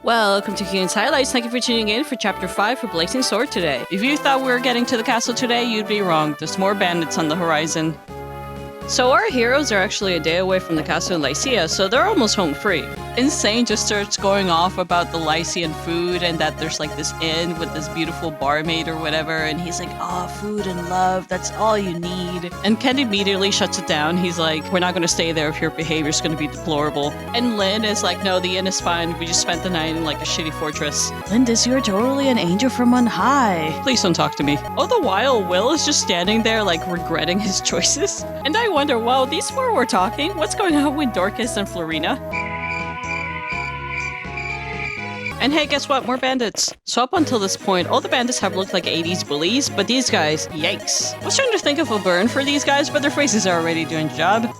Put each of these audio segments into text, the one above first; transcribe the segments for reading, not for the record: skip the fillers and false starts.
Welcome to Hugh's Highlights. Thank you for tuning in for Chapter 5 for Blazing Sword today. If you thought we were getting to the castle today, you'd be wrong. There's more bandits on the horizon. So our heroes are actually a day away from the castle in Lycia, so they're almost home free. Insane just starts going off about the Lycian food and that there's like this inn with this beautiful barmaid or whatever, and he's like, oh, food and love, that's all you need. And Ken immediately shuts it down. He's like, we're not going to stay there if your behavior's going to be deplorable. And Lynn is like, no, the inn is fine. We just spent the night in like a shitty fortress. Lindis, you're totally an angel from on high. Please don't talk to me. All the while, Will is just standing there like regretting his choices. And I wonder, well, these four were talking. What's going on with Dorcas and Florina? And hey, guess what? More bandits. So up until this point, all the bandits have looked like 80s bullies, but these guys, yikes. I was trying to think of a burn for these guys, but their faces are already doing the job.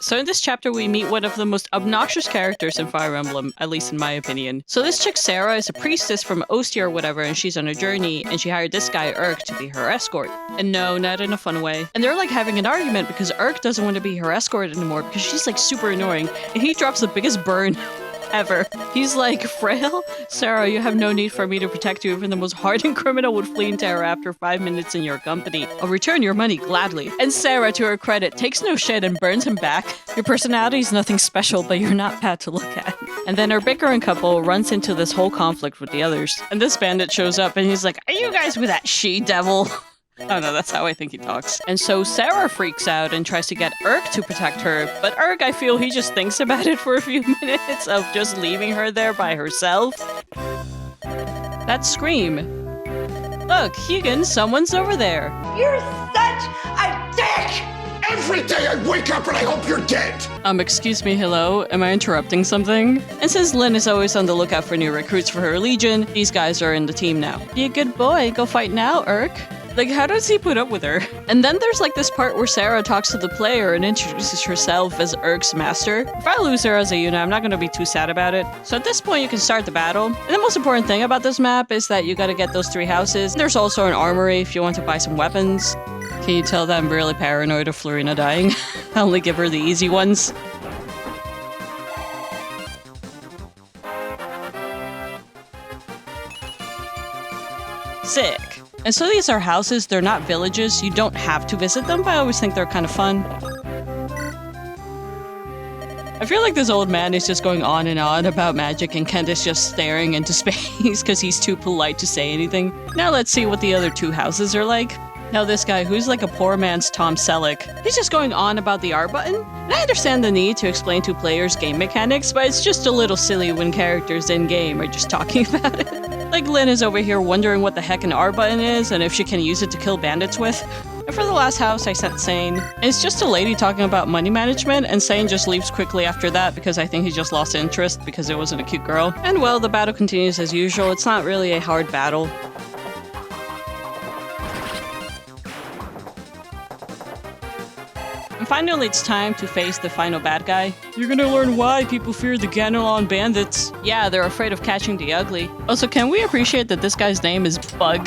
So in this chapter, we meet one of the most obnoxious characters in Fire Emblem, at least in my opinion. So this chick, Serra, is a priestess from Ostia or whatever, and she's on a journey, and she hired this guy, Urk, to be her escort. And no, not in a fun way. And they're like having an argument because Urk doesn't want to be her escort anymore because she's like super annoying, and he drops the biggest burn ever. He's like, Frail? Serra, you have no need for me to protect you. Even the most hardened criminal would flee in terror after 5 minutes in your company. I'll return your money gladly. And Serra, to her credit, takes no shit and burns him back. Your personality is nothing special, but you're not bad to look at. And then our bickering couple runs into this whole conflict with the others. And this bandit shows up and he's like, are you guys with that she-devil? Oh no, that's how I think he talks. And so Serra freaks out and tries to get Urk to protect her, but Urk, I feel he just thinks about it for a few minutes of just leaving her there by herself. That scream. Look, Hugo, someone's over there. You're such a dick! Every day I wake up and I hope you're dead! Excuse me, hello? Am I interrupting something? And since Lynn is always on the lookout for new recruits for her legion, these guys are in the team now. Be a good boy, go fight now, Urk. Like, how does he put up with her? And then there's like this part where Serra talks to the player and introduces herself as Urk's master. If I lose her as a unit, I'm not going to be too sad about it. So at this point, you can start the battle. And the most important thing about this map is that you got to get those 3 houses. There's also an armory if you want to buy some weapons. Can you tell that I'm really paranoid of Florina dying? I only give her the easy ones. Sick. And so these are houses, they're not villages, you don't have to visit them, but I always think they're kind of fun. I feel like this old man is just going on and on about magic and Kent is just staring into space because he's too polite to say anything. Now let's see what the other 2 houses are like. Now this guy, who's like a poor man's Tom Selleck, he's just going on about the R button. And I understand the need to explain to players game mechanics, but it's just a little silly when characters in-game are just talking about it. Like Lynn is over here wondering what the heck an R button is and if she can use it to kill bandits with. And for the last house, I sent Sane. And it's just a lady talking about money management, and Sane just leaves quickly after that because I think he just lost interest because it wasn't a cute girl. And well, the battle continues as usual. It's not really a hard battle. And finally, it's time to face the final bad guy. You're gonna learn why people fear the Ganelon bandits. Yeah, they're afraid of catching the ugly. Also, can we appreciate that this guy's name is Bug?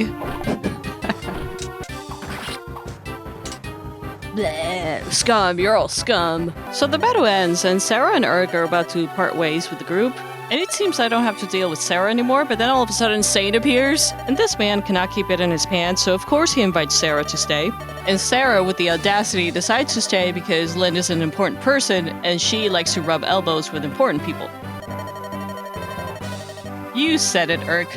Bleh, scum, you're all scum. So the battle ends, and Serra and Urk are about to part ways with the group. And it seems I don't have to deal with Serra anymore, but then all of a sudden Sane appears. And this man cannot keep it in his pants, so of course he invites Serra to stay. And Serra, with the audacity, decides to stay because Lynn is an important person, and she likes to rub elbows with important people. You said it, Urk.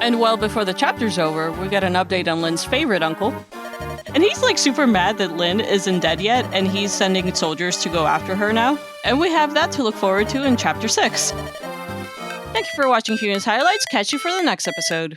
And well, before the chapter's over, we got an update on Lynn's favorite uncle. And he's like super mad that Lynn isn't dead yet, and he's sending soldiers to go after her now. And we have that to look forward to in Chapter 6. Thank you for watching Hugh's Highlights. Catch you for the next episode.